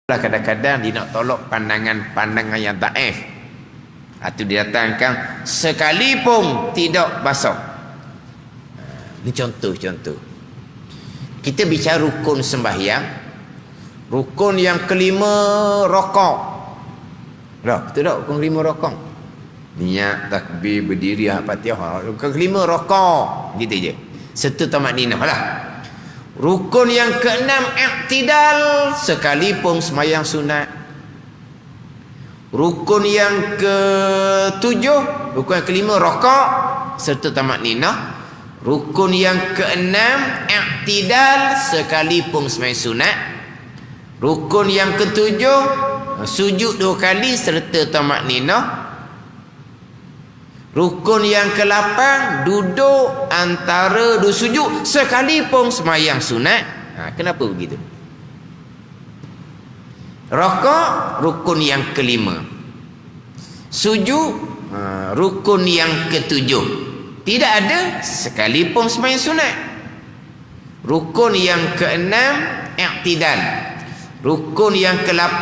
Kadang-kadang dia nak tolak pandangan yang daif. Itu didatangkan sekalipun tidak basuh. Ini contoh-contoh. Kita bicara rukun sembahyang. Rukun yang kelima rokok. Betul tak? Rukun kelima rokok. Niat, takbir, berdiri, Fatihah. Rukun kelima rokok. Gitu je. Serta tamak-ninah lah. Rukun yang keenam i'tidal sekalipun sembahyang sunat. Rukun yang ketujuh, rukun yang kelima rakaat serta tamak-ninah. Rukun yang keenam i'tidal sekalipun sembahyang sunat. Rukun yang ketujuh sujud 2 kali serta tamak-ninah. Rukun yang ke-8 duduk antara 2 sujud sekalipun sembahyang sunat. Kenapa begitu? Rakaat rukun yang ke-5. Sujud rukun yang ke-7. Tidak ada sekalipun sembahyang sunat. Rukun yang ke-6 i'tidal. Rukun yang ke-8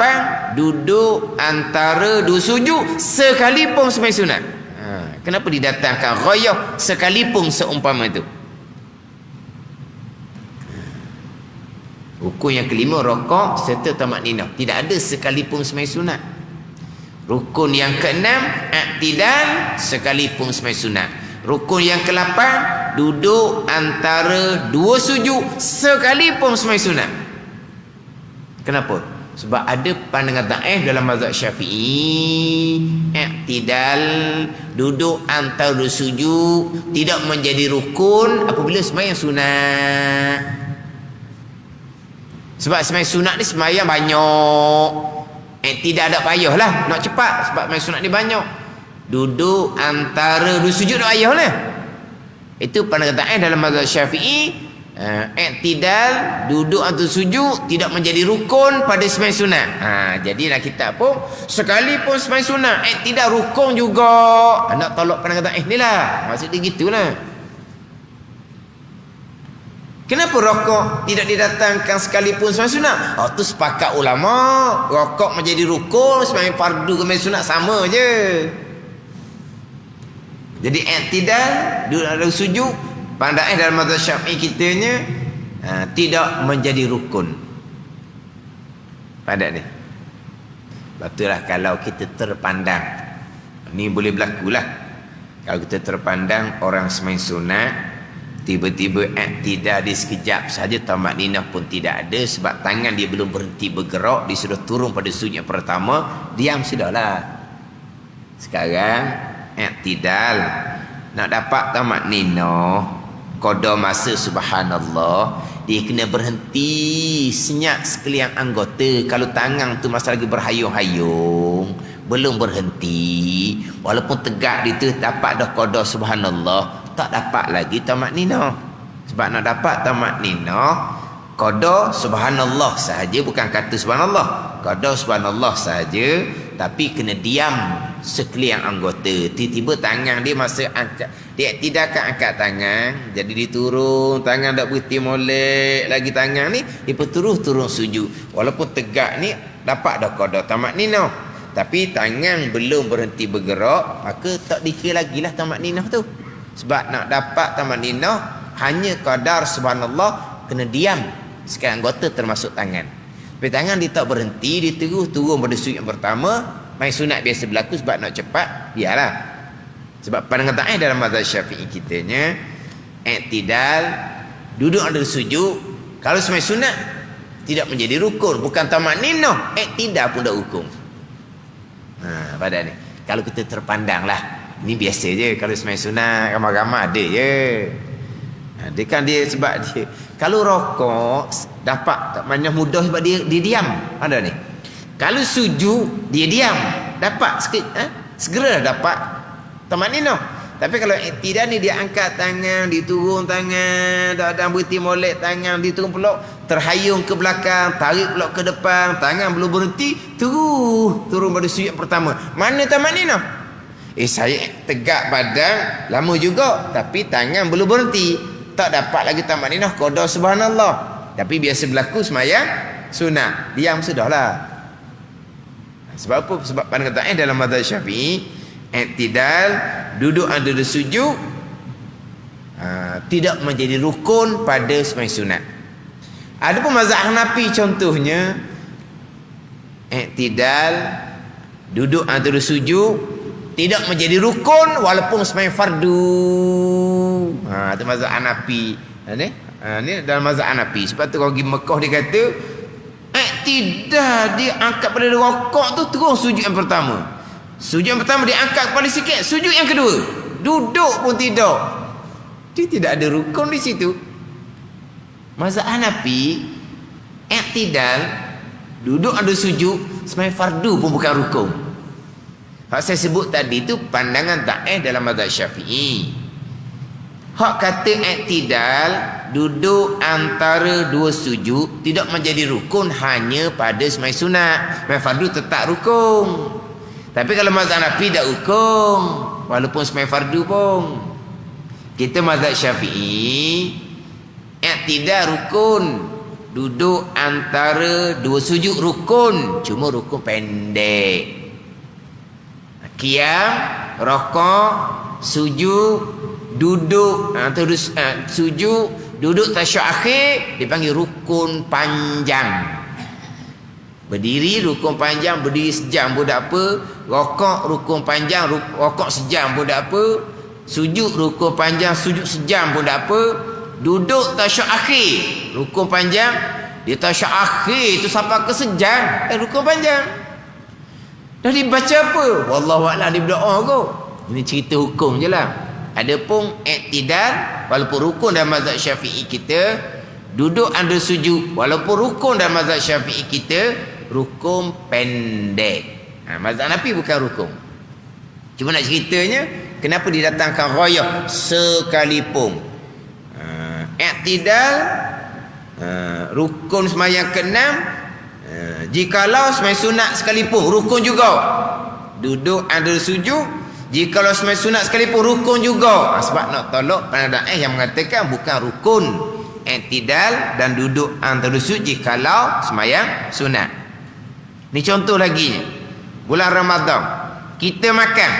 duduk antara 2 sujud sekalipun sembahyang sunat. Kenapa didatangkan ghayah sekalipun seumpama itu? Rukun yang kelima rakaat serta tamak-ninah. Tidak ada sekalipun sembahyang sunat. Rukun yang keenam i'tidal sekalipun sembahyang sunat. Rukun yang ke-8 duduk antara 2 sujud sekalipun sembahyang sunat. Kenapa? Sebab ada pandangan daif dalam mazhab Syafi'i, i'tidal duduk antara 2 sujud tidak menjadi rukun apabila sembahyang sunat. Sebab sembahyang sunat ni sembahyang banyak. I'tidal tak payahlah nak cepat sebab sembahyang sunat ni banyak. Duduk antara 2 sujud tak payahlah. Itu pandangan daif dalam mazhab Syafi'i. I'tidal duduk antara sujud tidak menjadi rukun pada sembahyang sunat. Jadilah kita pun sekalipun sembahyang sunat i'tidal rukun juga. Nak tolak pandangan daif ni lah. Maksud dia gitulah. Kenapa rokok tidak didatangkan sekalipun sembahyang sunat? Tu sepakat ulama, rokok menjadi rukun, sembahyang fardu ke sembahyang sunat sama je. Jadi i'tidal duduk antara sujud pandai dalam mazhab Syafi'i kitanya tidak menjadi rukun. Pada ni. Betullah kalau kita terpandang. Ni boleh berlaku lah. Kalau kita terpandang orang sembahyang sunat tiba-tiba i'tidal dia sekejap saja, tamak-ninah pun tidak ada sebab tangan dia belum berhenti bergerak, dia sudah turun pada sujud yang pertama, diam sudahlah. Sekarang i'tidal nak dapat tamak-ninah qada masa subhanallah, dia kena berhenti senyap sekalian anggota. Kalau tangan tu masa lagi berhayung-hayung belum berhenti, walaupun tegak dia tu dapat dah qada subhanallah, tak dapat lagi tamak-ninah. Sebab nak dapat tamak-ninah qada subhanallah sahaja, bukan kata subhanallah, qada subhanallah sahaja, tapi kena diam sekalian anggota. Tiba-tiba tangan dia masa angkat, dia tidak akan angkat tangan, jadi dia turun, tangan tak berhenti molek lagi tangan ni, dia turun sujud. Walaupun tegak ni dapat dah qada tamak-ninah, tapi tangan belum berhenti bergerak, maka tak dikira lagi lah tamak-ninah tu. Sebab nak dapat tamak-ninah hanya qadar subhanallah, kena diam sekalian anggota termasuk tangan. Tapi tangan dia tak berhenti, dia terus turun pada sujud yang pertama. Main sunat biasa berlaku sebab nak cepat, biarlah. Sebab pandangan daif dalam mazhab Syafi'i kitanya i'tidal duduk antara sujud kalau sembahyang sunat tidak menjadi rukun, bukan tamak-ninah, i'tidal pun dah rukun. Pada ni kalau kita terpandang lah, ni biasa je. Kalau sembahyang sunat ramai-ramai ada je. Dia kan dia sebab dia kalau rokok dapat tak banyak mudah sebab dia diam. Ada ni. Kalau sujud dia diam, dapat segera dapat tamak-ninah. Tapi kalau i'tidal ni dia angkat tangan, dia turun tangan, tak ada berhenti molek tangan, dia turun pula terhayung ke belakang, tarik pula ke depan, tangan belum berhenti, turun pada sujud pertama. Mana tamak-ninah? Saya tegak badan lama juga tapi tangan belum berhenti, tak dapat lagi tamak-ninah qada subhanallah. Tapi biasa berlaku sembahyang sunat, diam sudahlah. Sebab apa? Sebab pandangan ta'in dalam mazhab Syafi'i, i'tidal, duduk antara sujud, tidak menjadi rukun pada sembahyang sunat. Adapun mazhab Hanafi contohnya, i'tidal, duduk antara sujud, tidak menjadi rukun walaupun sembahyang fardu. Itu mazhab Hanafi. Ni dalam mazhab Hanafi. Sebab tu kalau pergi Mekah dia kata i'tidal dia angkat pada rokok tu terus sujud yang pertama. Sujud yang pertama dia angkat kepala sikit, sujud yang kedua. Duduk pun tidak. Dia tidak ada rukun di situ. Mazhab Hanafi, i'tidal, duduk ada sujud, sembahyang fardu pun bukan rukun. Hak saya sebut tadi tu pandangan ta'in dalam mazhab Syafi'i. Hak kata i'tidal, duduk antara dua sujud, tidak menjadi rukun hanya pada sembahyang sunat. Sembahyang fardu tetap rukun. Tapi kalau mazhab Hanafi tak rukun walaupun sembahyang fardu pun. Kita mazhab Syafi'i, i'tidal rukun, duduk antara dua sujud rukun, cuma rukun pendek. Qiyam, rokok, sujud, duduk antara sujud, duduk tasyahud akhir dipanggil rukun panjang. Berdiri rukun panjang, berdiri sejam pun tak apa. Rokok rukun panjang, rokok sejam pun tak apa. Sujud rukun panjang, sujud sejam pun tak apa. Duduk tasyahud akhir rukun panjang, dia tasyahud akhir tu sampai ke sejam, rukun panjang. Dah dibaca apa? Wallahu a'lam, dia berdoa kot. Ini cerita hukum je lah. Adapun i'tidal, walaupun rukun dalam mazhab Syafi'i kita, duduk under sujud, walaupun rukun dalam mazhab Syafi'i kita, rukun pendek. Mazhab Hanafi bukan rukun. Cuma nak ceritanya, kenapa didatangkan ghayah sekalipun. I'tidal, rukun sembahyang ke-6, jikalau sembahyang sunat sekalipun rukun juga. Duduk under sujud, jikalau sembahyang sunat sekalipun rukun juga. Sebab nak tolak pandangan yang mengatakan bukan rukun i'tidal dan duduk antara sujud jikalau sembahyang sunat. Ni contoh lagi. Bulan Ramadan kita makan,